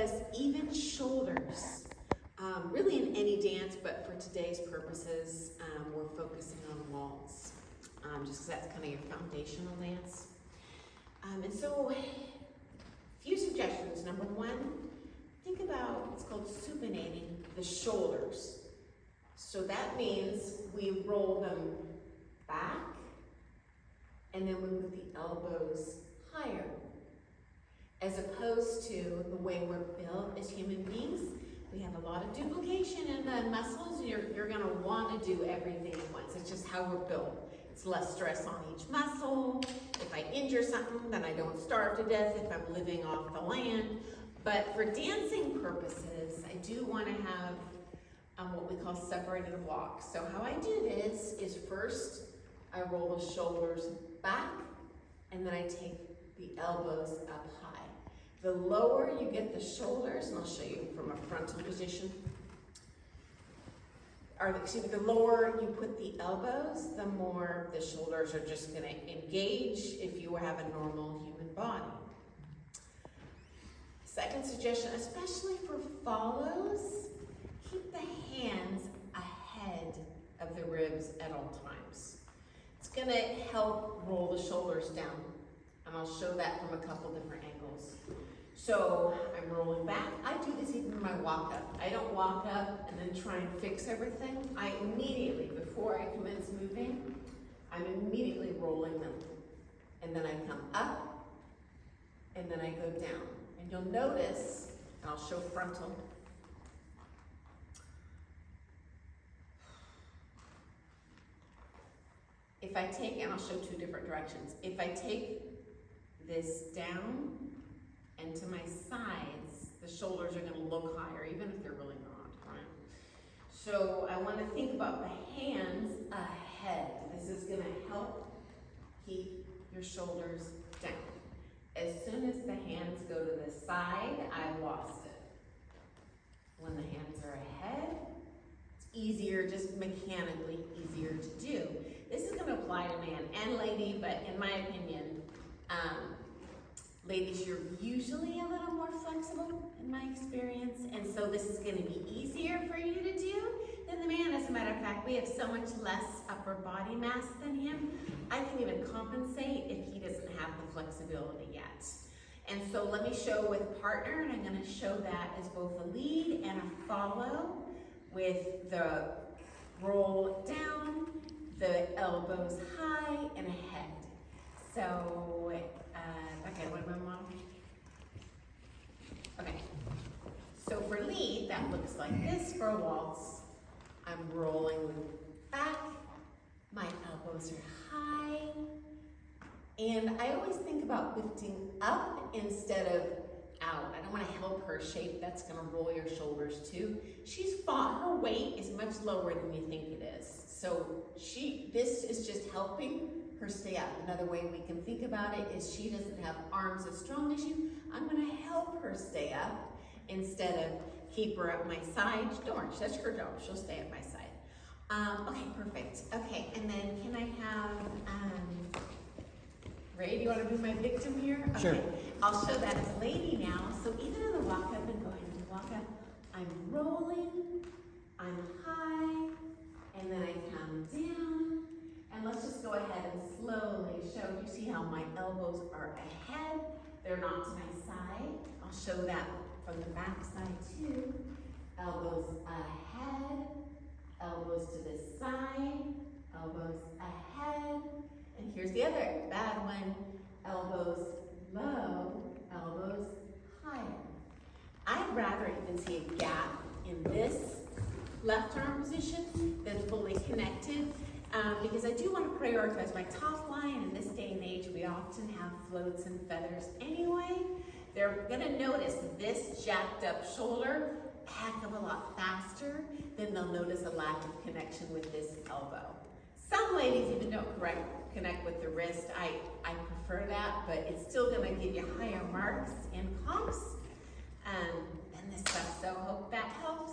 us even shoulders. Really in any dance, but for today's purposes, we're focusing on waltz, just because that's kind of your foundational dance. And so, a few suggestions. Number one, think about, it's called supinating the shoulders. So that means we roll them back, and then we move the elbows higher. As opposed to the way we're built as human beings, we have a lot of duplication in the muscles. You're gonna wanna do everything at once. It's just how we're built. It's less stress on each muscle. If I injure something, then I don't starve to death if I'm living off the land. But for dancing purposes, I do wanna have what we call separated walk. So how I do this is first, I roll the shoulders back, and then I take the elbows up high. The lower you get the shoulders, and I'll show you from a frontal position, or excuse me, the lower you put the elbows, the more the shoulders are just gonna engage if you have a normal human body. Second suggestion, especially for follows, keep the hands ahead of the ribs at all times. It's gonna help roll the shoulders down, and I'll show that from a couple different angles. So I'm rolling back. I do this even in my walk up. I don't walk up and then try and fix everything. I immediately, before I commence moving, I'm immediately rolling them. And then I come up, and then I go down. And you'll notice, and I'll show frontal. If I take, and I'll show two different directions. If I take this down and to my sides, the shoulders are gonna look higher, even if they're really not, right? So I wanna think about the hands ahead. This is gonna help keep your shoulders down. As soon as the hands go to the side, I've lost it. When the hands are ahead, it's easier, just mechanically easier to do. This is gonna apply to man and lady, but in my opinion, ladies, you're usually a little more flexible in my experience, and so this is gonna be easier for you to do than the man. As a matter of fact, we have so much less upper body mass than him. I can even compensate if he doesn't have the flexibility yet. And so let me show with partner, and I'm gonna show that as both a lead and a follow with the roll down, the elbows high and ahead. So, okay, what am I on? Okay, so for lead, that looks like this. For a waltz, I'm rolling back, my elbows are high, and I always think about lifting up instead of out. I don't want to help her shape. That's going to roll your shoulders too. Her weight is much lower than you think it is. So this is just helping her stay up. Another way we can think about it is she doesn't have arms as strong as you. I'm going to help her stay up instead of keep her at my side. Don't worry, that's her job. She'll stay at my side. Okay, perfect. Okay, and then can I have, Ray, do you want to be my victim here? Okay. Sure. I'll show that as lady now. So even in the walk up and go ahead and walk up, I'm rolling, I'm high, and then I come down. And let's just go ahead and slowly show. You see how my elbows are ahead? They're not to my side. I'll show that from the back side too. Elbows ahead, elbows to the side, elbows ahead. And here's the other bad one. Elbows low, elbows higher. I'd rather even see a gap in this left arm position than fully connected. Because I do want to prioritize my top line. In this day and age, we often have floats and feathers anyway. They're going to notice this jacked up shoulder a heck of a lot faster than they'll notice a lack of connection with this elbow. Some ladies even don't connect with the wrist. I prefer that, but it's still going to give you higher marks in comps and this stuff. So hope that helps.